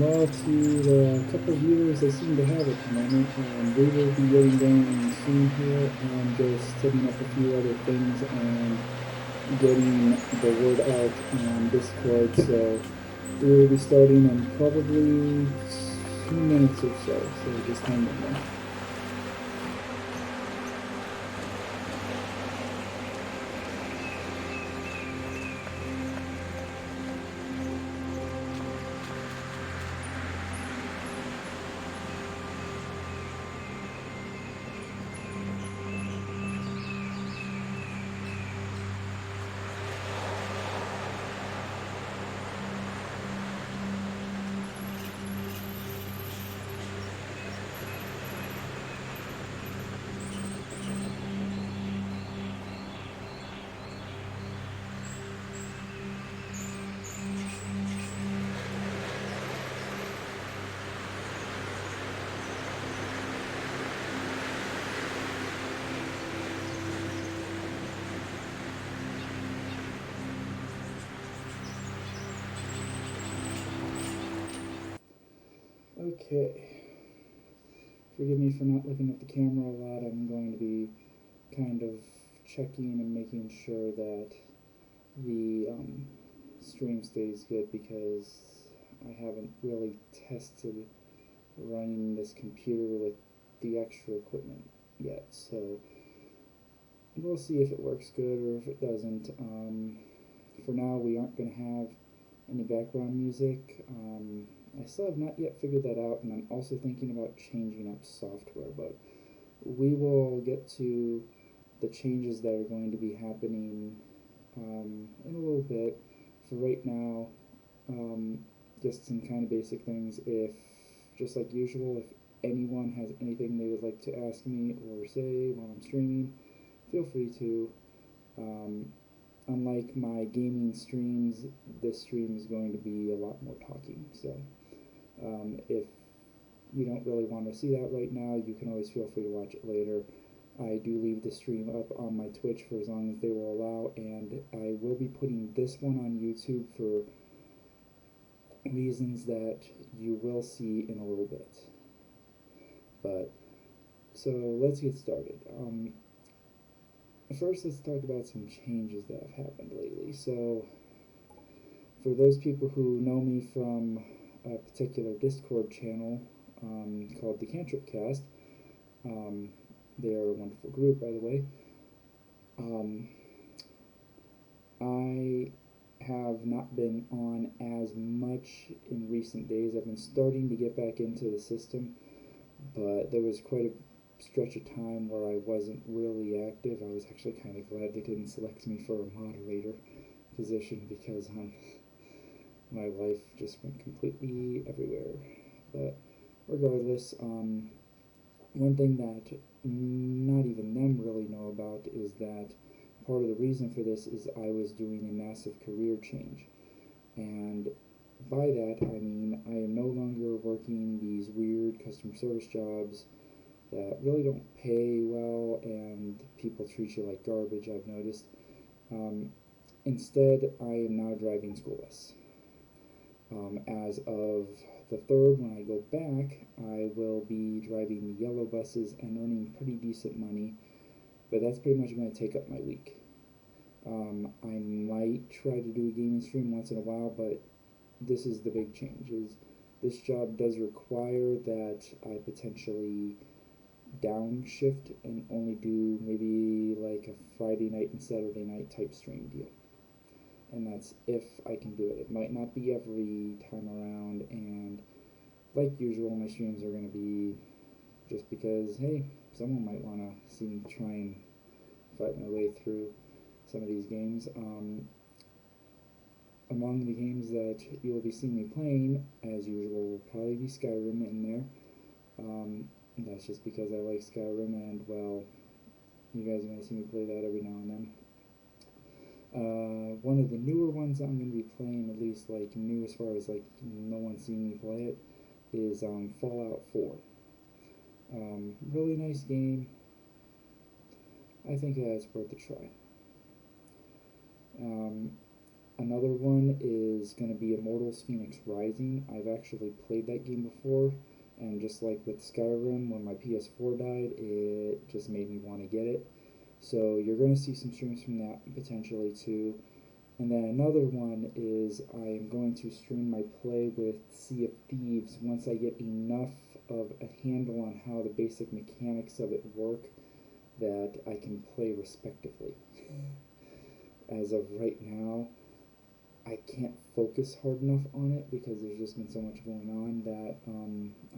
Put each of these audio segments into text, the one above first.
Well, to the couple viewers I seem to have at the moment, we will be getting going soon here. Just setting up a few other things and getting the word out on Discord. So we will be starting in probably 2 minutes or so. So just hang in there. Okay. Forgive me for not looking at the camera a lot. I'm going to be kind of checking and making sure that the stream stays good because I haven't really tested running this computer with the extra equipment yet. So we'll see if it works good or if it doesn't. For now, we aren't going to have any background music. I still have not yet figured that out, and I'm also thinking about changing up software, but we will get to the changes that are going to be happening in a little bit. For right now, um, just some kind of basic things. If, just like usual, if anyone has anything they would like to ask me or say while I'm streaming, feel free to. Um, Unlike my gaming streams, this stream is going to be a lot more talking. So if you don't really want to see that right now, you can always feel free to watch it later. I do leave the stream up on my Twitch for as long as they will allow, and I will be putting this one on YouTube for reasons that you will see in a little bit. But so let's get started. First, let's talk about some changes that have happened lately. So, for those people who know me from a particular Discord channel called the Cantrip Cast, they are a wonderful group, by the way. I have not been on as much in recent days. I've been starting to get back into the system, but there was quite a stretch of time where I wasn't really active. I was actually kind of glad they didn't select me for a moderator position because my life just went completely everywhere. But regardless, one thing that not even them really know about is that part of the reason for this is I was doing a massive career change. And by that, I mean I am no longer working these weird customer service jobs that really don't pay well and people treat you like garbage, I've noticed. Um, Instead, I am now driving school bus. As of the 3rd, when I go back, I will be driving the yellow buses and earning pretty decent money, but that's pretty much going to take up my week. I might try to do a gaming stream once in a while, but this is the big change. Is this job does require that I potentially downshift and only do maybe like a Friday night and Saturday night type stream deal. And that's if I can do it. It might not be every time around, and like usual, my streams are going to be just because, hey, someone might want to see me try and fight my way through some of these games. Among the games that you'll be seeing me playing, as usual, will probably be Skyrim in there. That's just because I like Skyrim, and well, you guys are going to see me play that every now and then. One of the newer ones I'm going to be playing, at least like new as far as like no one's seen me play it, is Fallout 4. Really nice game. I think it's worth a try. Um, Another one is going to be Immortals Phoenix Rising. I've actually played that game before, and just like with Skyrim, when my PS4 died, it just made me want to get it. So you're going to see some streams from that potentially too. And then another one is I am going to stream my play with Sea of Thieves once I get enough of a handle on how the basic mechanics of it work that I can play respectively. As of right now, I can't focus hard enough on it because there's just been so much going on that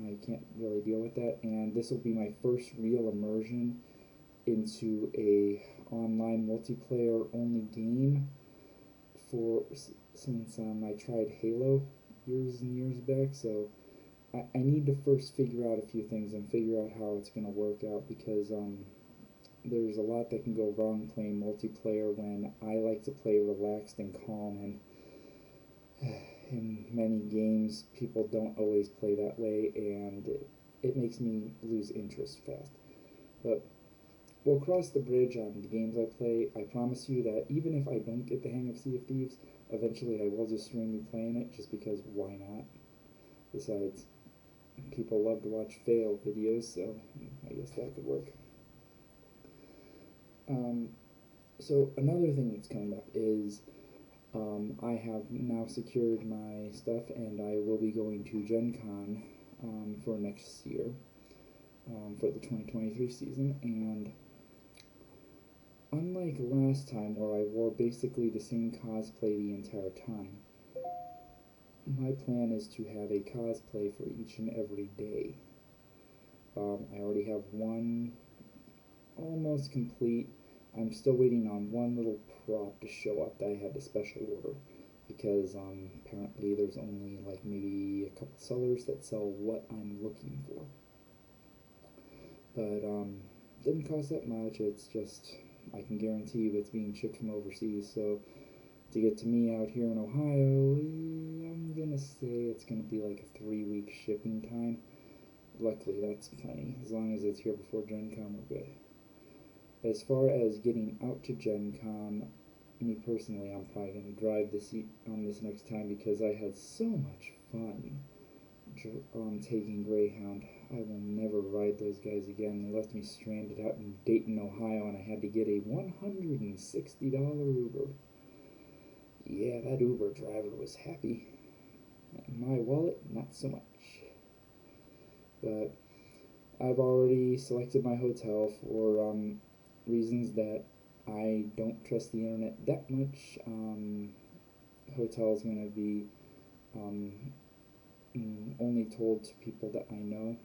I can't really deal with that. And this will be my first real immersion into a online multiplayer only game for since I tried Halo years and years back. So I need to first figure out a few things and figure out how it's going to work out because there's a lot that can go wrong playing multiplayer when I like to play relaxed and calm, and in many games people don't always play that way, and it makes me lose interest fast. But we'll cross the bridge on the games I play. I promise you that even if I don't get the hang of Sea of Thieves, eventually I will just stream me playing it just because why not? Besides, people love to watch fail videos, so I guess that could work. Um, so another thing that's coming up is I have now secured my stuff, and I will be going to Gen Con for next year for the 2023 season. And unlike last time, where I wore basically the same cosplay the entire time, my plan is to have a cosplay for each and every day. I already have one almost complete. I'm still waiting on one little prop to show up that I had to special order because apparently there's only like maybe a couple sellers that sell what I'm looking for. But didn't cost that much. It's just I can guarantee you it's being shipped from overseas. So to get to me out here in Ohio, I'm gonna say it's gonna be like a 3 week shipping time. Luckily, that's plenty. As long as it's here before Gen Con, we're good. As far as getting out to Gen Con, me personally, I'm probably going to drive on this next time because I had so much fun taking Greyhound. I will never ride those guys again. They left me stranded out in Dayton, Ohio, and I had to get a $160 Uber. Yeah, that Uber driver was happy. My wallet, not so much. But I've already selected my hotel for reasons that I don't trust the internet that much. Hotel is going to be only told to people that I know.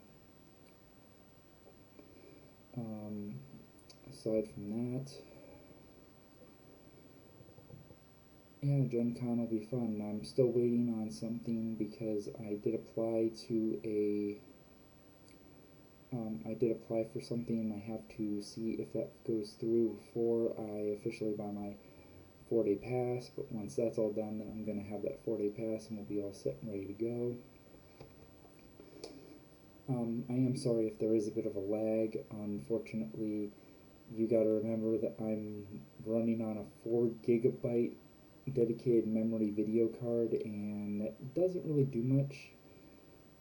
Aside from that, yeah, Gen Con will be fun. I'm still waiting on something because I did apply for something, and I have to see if that goes through before I officially buy my 4-day pass, but once that's all done, then I'm going to have that 4-day pass and we'll be all set and ready to go. I am sorry if there is a bit of a lag. Unfortunately, you got to remember that I'm running on a 4 GB dedicated memory video card, and that doesn't really do much.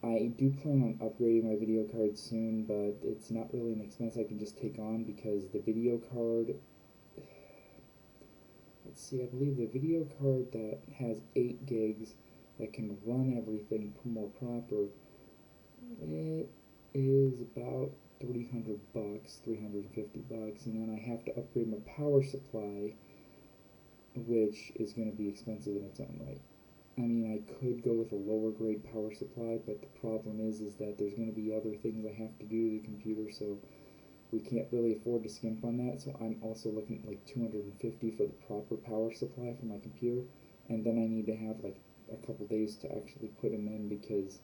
I do plan on upgrading my video card soon, but it's not really an expense I can just take on because the video card, let's see, I believe the video card that has 8 gigs that can run everything more proper, it is about $300, $350, and then I have to upgrade my power supply, which is going to be expensive in its own right. I mean, I could go with a lower grade power supply, but the problem is that there's going to be other things I have to do to the computer, so we can't really afford to skimp on that. So I'm also looking at like $250 for the proper power supply for my computer, and then I need to have like a couple days to actually put them in because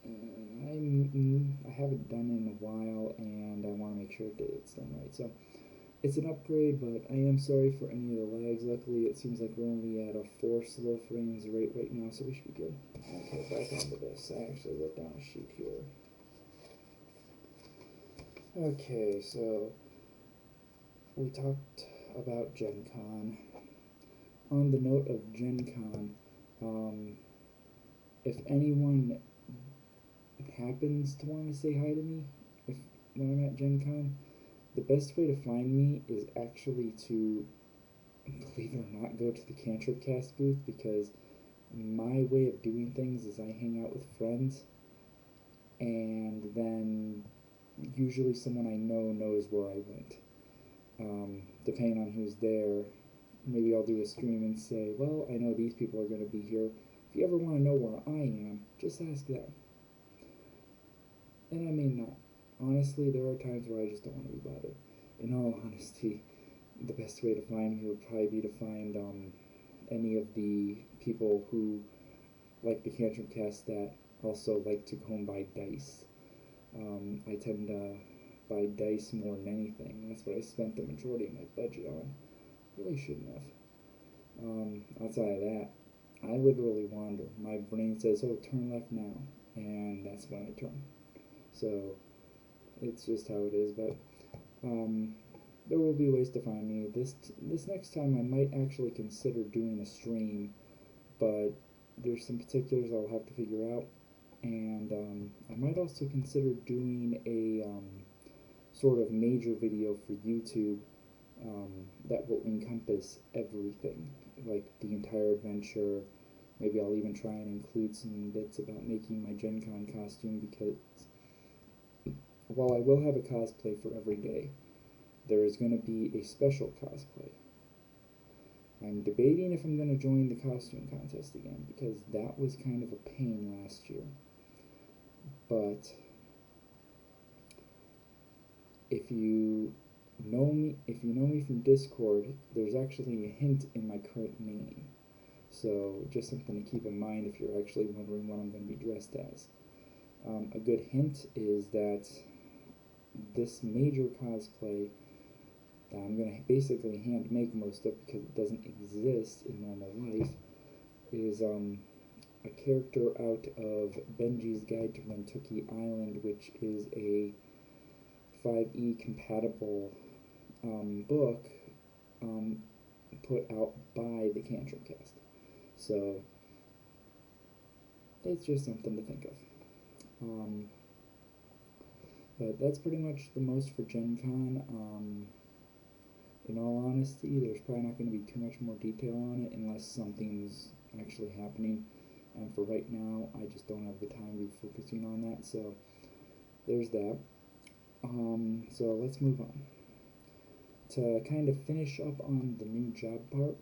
I haven't done it in a while, and I want to make sure that it's done right. So it's an upgrade, but I am sorry for any of the lags. Luckily, it seems like we're only at a 4 slow frames rate right now, so we should be good. Okay, back onto this. I actually wrote down a sheet here. Okay, so we talked about Gen Con. On the note of Gen Con, if anyone happens to want to say hi to me when I'm at Gen Con, the best way to find me is actually to, believe it or not, go to the CantripCast booth, because my way of doing things is I hang out with friends, and then usually someone I know knows where I went. Depending on who's there, maybe I'll do a stream and say, well, I know these people are going to be here. If you ever want to know where I am, just ask them. And I may not. Honestly, there are times where I just don't want to be bothered. In all honesty, the best way to find me would probably be to find any of the people who like the CantripCast that also like to go and buy dice. I tend to buy dice more than anything. That's what I spent the majority of my budget on. Really shouldn't have. Outside of that, I literally wander. My brain says, oh, turn left now, and that's when I turn. So it's just how it is, but there will be ways to find me. This next time I might actually consider doing a stream, but there's some particulars I'll have to figure out, and I might also consider doing a sort of major video for YouTube that will encompass everything, like the entire adventure. Maybe I'll even try and include some bits about making my Gen Con costume, because while I will have a cosplay for every day, there is going to be a special cosplay. I'm debating if I'm going to join the costume contest again, because that was kind of a pain last year. But if you know me from Discord, there's actually a hint in my current name. So just something to keep in mind if you're actually wondering what I'm going to be dressed as. A good hint is that this major cosplay that I'm going to basically hand make most of, because it doesn't exist in normal life, is a character out of Benji's Guide to Rentucky Island, which is a 5e compatible book put out by the CantripCast. So it's just something to think of. But that's pretty much the most for Gen Con. In all honesty, there's probably not going to be too much more detail on it unless something's actually happening. And for right now, I just don't have the time to be focusing on that. So there's that. So let's move on. To kind of finish up on the new job part,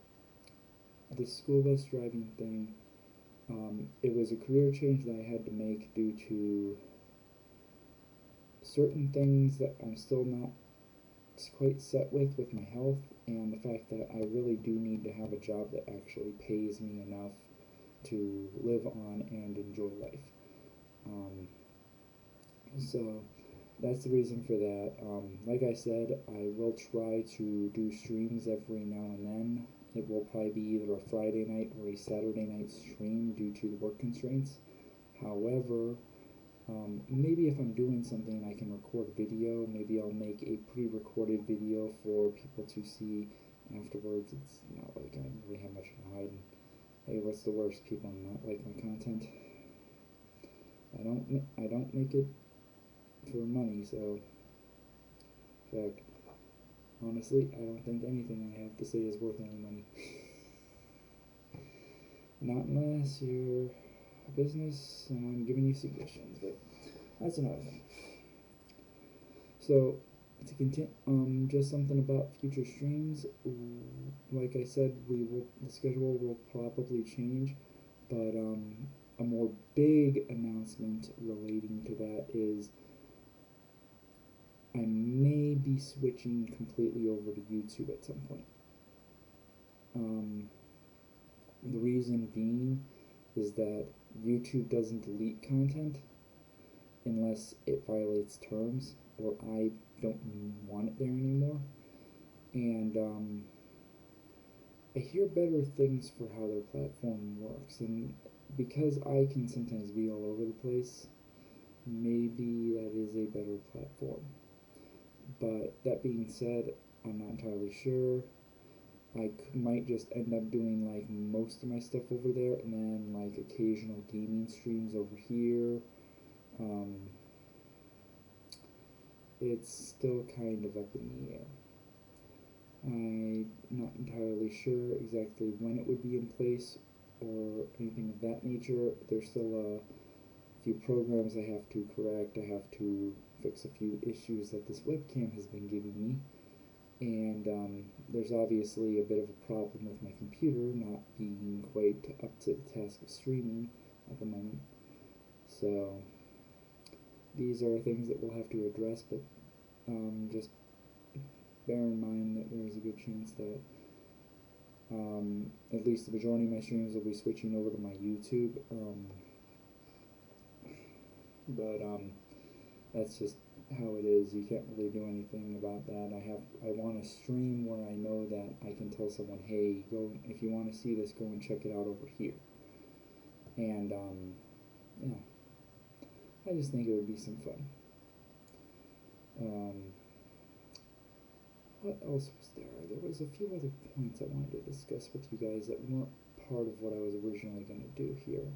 the school bus driving thing, it was a career change that I had to make due to certain things that I'm still not quite set with my health, and the fact that I really do need to have a job that actually pays me enough to live on and enjoy life. So that's the reason for that. Like I said, I will try to do streams every now and then. It will probably be either a Friday night or a Saturday night stream due to the work constraints. However, maybe if I'm doing something I can record video, maybe I'll make a pre-recorded video for people to see afterwards. It's not like I really have much to hide. And, hey, what's the worst? People not like my content. I don't make it for money, so in fact, honestly, I don't think anything I have to say is worth any money. Not unless you're a business and I'm giving you suggestions, but that's another thing. So to continue, just something about future streams. Like I said, the schedule will probably change, but a more big announcement relating to that is I may be switching completely over to YouTube at some point. The reason being is that YouTube doesn't delete content unless it violates terms or I don't want it there anymore. And I hear better things for how their platform works. And because I can sometimes be all over the place, maybe that is a better platform. But that being said, I'm not entirely sure. I might just end up doing like most of my stuff over there and then like occasional gaming streams over here. It's still kind of up in the air. I'm not entirely sure exactly when it would be in place or anything of that nature. There's still a few programs I have to correct. I have to fix a few issues that this webcam has been giving me. And there's obviously a bit of a problem with my computer not being quite up to the task of streaming at the moment. So these are things that we'll have to address, but just bear in mind that there's a good chance that at least the majority of my streams will be switching over to my YouTube. But that's just how it is. You can't really do anything about that. I want a stream where I know that I can tell someone, hey, go if you want to see this, go and check it out over here. And yeah, I just think it would be some fun. What else was there? There was a few other points I wanted to discuss with you guys that weren't part of what I was originally going to do here.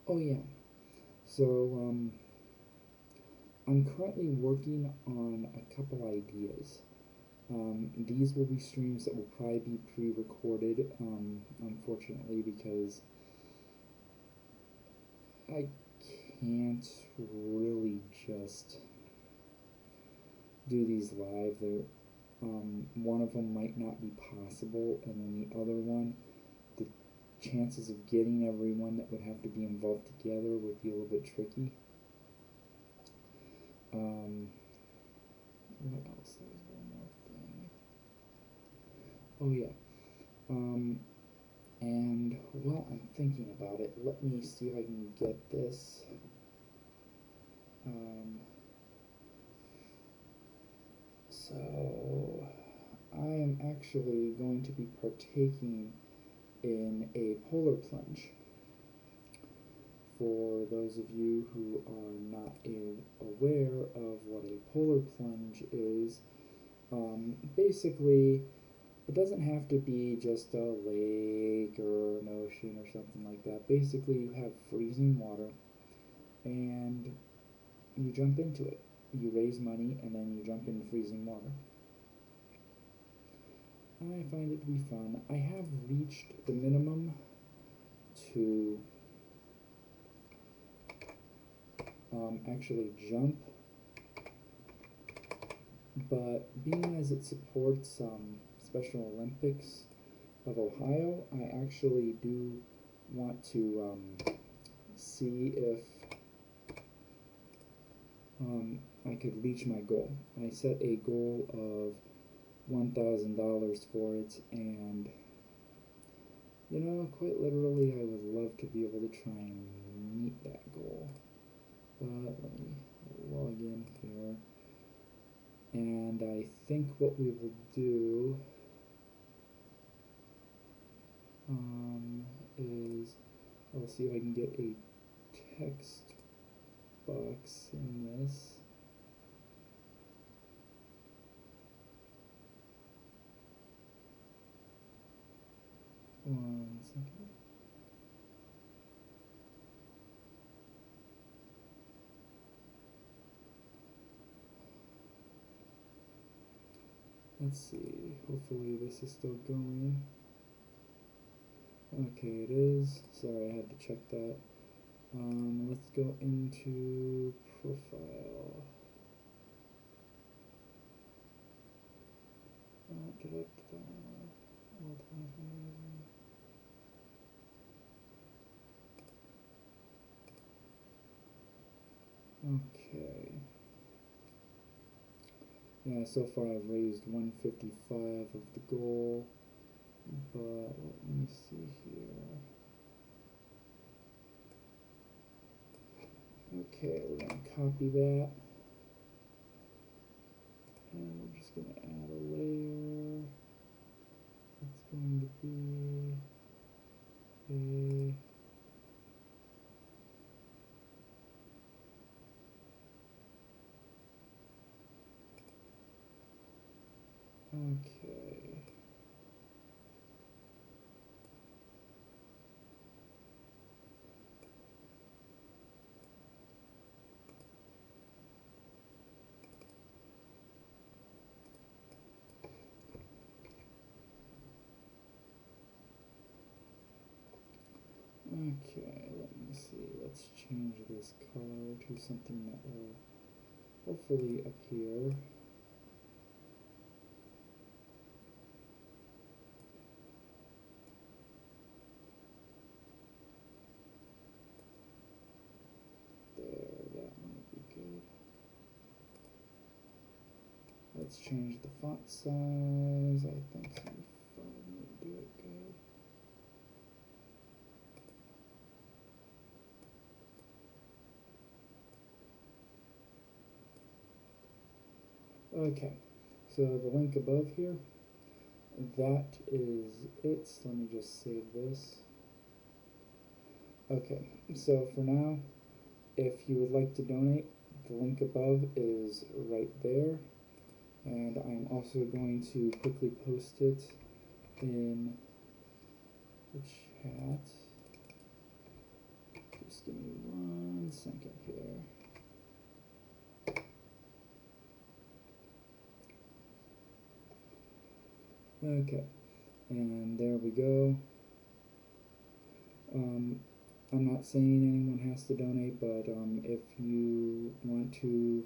Oh yeah, so I'm currently working on a couple ideas. These will be streams that will probably be pre-recorded, unfortunately, because I can't really just do these live. One of them might not be possible, and then the other one, the chances of getting everyone that would have to be involved together would be a little bit tricky. What else? There was one more thing. Oh yeah. And while I'm thinking about it, let me see if I can get this. So I am actually going to be partaking in a polar plunge. For those of you who are not aware of what a polar plunge is, basically it doesn't have to be just a lake or an ocean or something like that. Basically, you have freezing water and you jump into it. You raise money and then you jump into freezing water. I find it to be fun. I have reached the minimum to actually jump, but being as it supports Special Olympics of Ohio, I actually do want to see if I could reach my goal. I set a goal of $1,000 for it, and you know, quite literally, I would love to be able to try and meet that goal. But let me log in here. And I think what we will do is I'll see if I can get a text box in this. One second. Let's see, hopefully this is still going. Okay, it is. Sorry, I had to check that. Let's go into profile. Okay. Yeah, so far I've raised 155 of the goal, but let me see here. Okay, we're going to copy that, and we're just going to add a layer. It's going to be a okay. Okay, let me see. Let's change this color to something that will hopefully appear. There, that might be good. Let's change the font size. I think 75 might do it good. Okay, so the link above here, that is it. So let me just save this. Okay, so for now, if you would like to donate, the link above is right there. And I'm also going to quickly post it in the chat. Just give me 1 second here. Okay, and there we go. I'm not saying anyone has to donate, but if you want to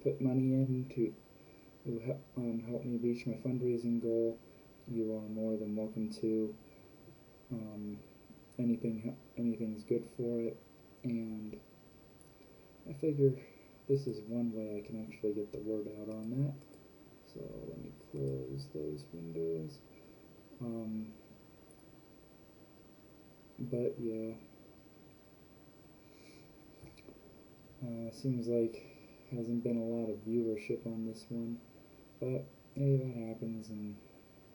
put money in to help me reach my fundraising goal, you are more than welcome to. Anything's good for it, and I figure this is one way I can actually get the word out on that. So let me close those windows. But yeah, seems like hasn't been a lot of viewership on this one, but hey, that happens, and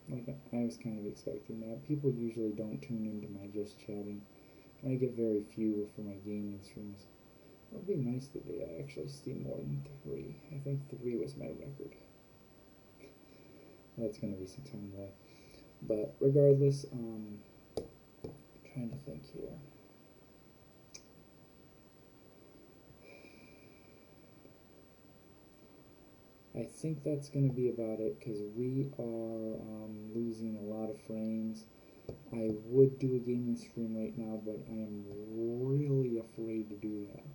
like I was kind of expecting that. People usually don't tune into my just chatting. I get very few for my gaming streams. It would be nice today I actually see more than 3. I think 3 was my record. That's gonna be some time away. But regardless, trying to think here. I think that's going to be about it because we are losing a lot of frames. I would do a gaming stream right now, but I am really afraid to do that.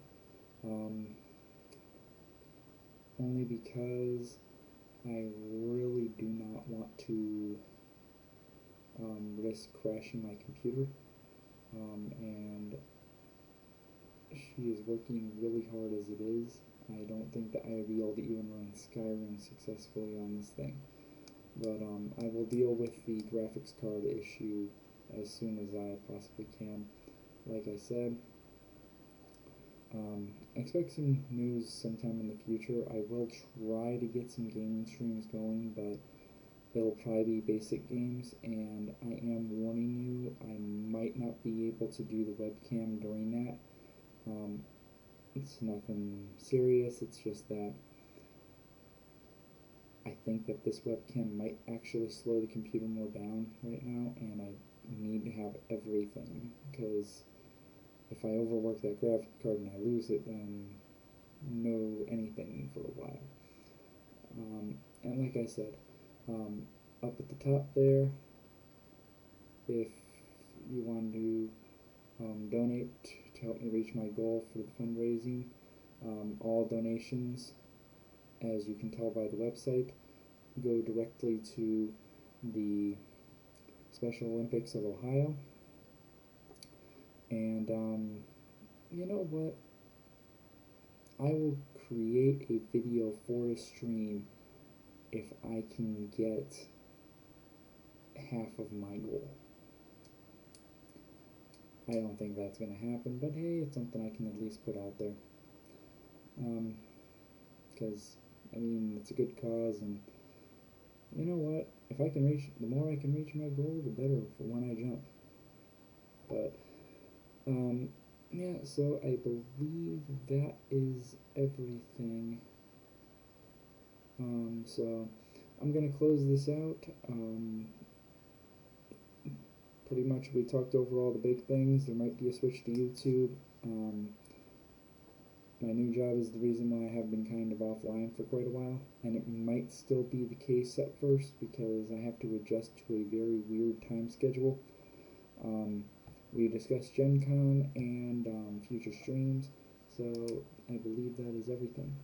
Only because I really do not want to risk crashing my computer. And she is working really hard as it is. I don't think that I would be able to even run Skyrim successfully on this thing. But I will deal with the graphics card issue as soon as I possibly can. Like I said, Expect some news sometime in the future. I will try to get some gaming streams going, but it'll probably be basic games, and I am warning you, I might not be able to do the webcam during that. It's nothing serious, it's just that I think that this webcam might actually slow the computer more down right now, and I need to have everything, because if I overwork that graphic card and I lose it, then no anything for a while. And like I said, up at the top there, if you want to donate to help me reach my goal for the fundraising, all donations, as you can tell by the website, go directly to the Special Olympics of Ohio. And you know what? I will create a video for a stream if I can get half of my goal. I don't think that's going to happen, but hey, it's something I can at least put out there. Because, I mean, it's a good cause, and you know what? If I can reach, the more I can reach my goal, the better for when I jump. But, yeah, so I believe that is everything. So I'm going to close this out. Pretty much we talked over all the big things. There might be a switch to YouTube. My new job is the reason why I have been kind of offline for quite a while, and it might still be the case at first because I have to adjust to a very weird time schedule. We discussed Gen Con and future streams, so I believe that is everything.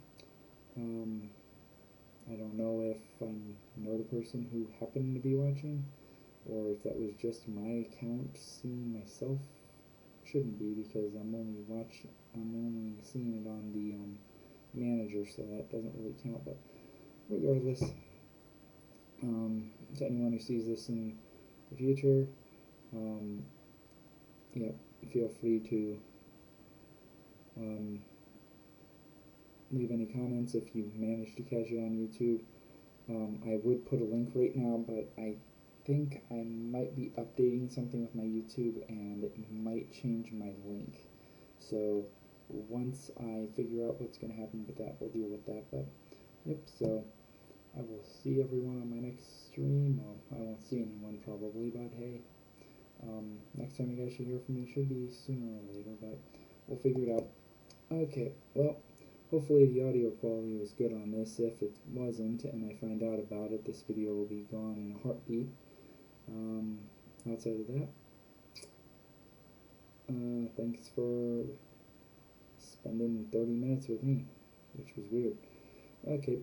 I don't know if I know the person who happened to be watching, or if that was just my account seeing myself. Shouldn't be, because I'm only seeing it on the manager, so that doesn't really count. But regardless, to anyone who sees this in the future, yeah, feel free to leave any comments if you manage to catch it on YouTube. I would put a link right now, but I think I might be updating something with my YouTube, and it might change my link. So once I figure out what's going to happen with that, we'll deal with that. But yep, so I will see everyone on my next stream. Well, I won't see anyone probably, but hey, next time you guys should hear from me should be sooner or later, but we'll figure it out. Okay, well, hopefully the audio quality was good on this. If it wasn't and I find out about it, this video will be gone in a heartbeat. Outside of that, thanks for spending 30 minutes with me, which was weird. Okay.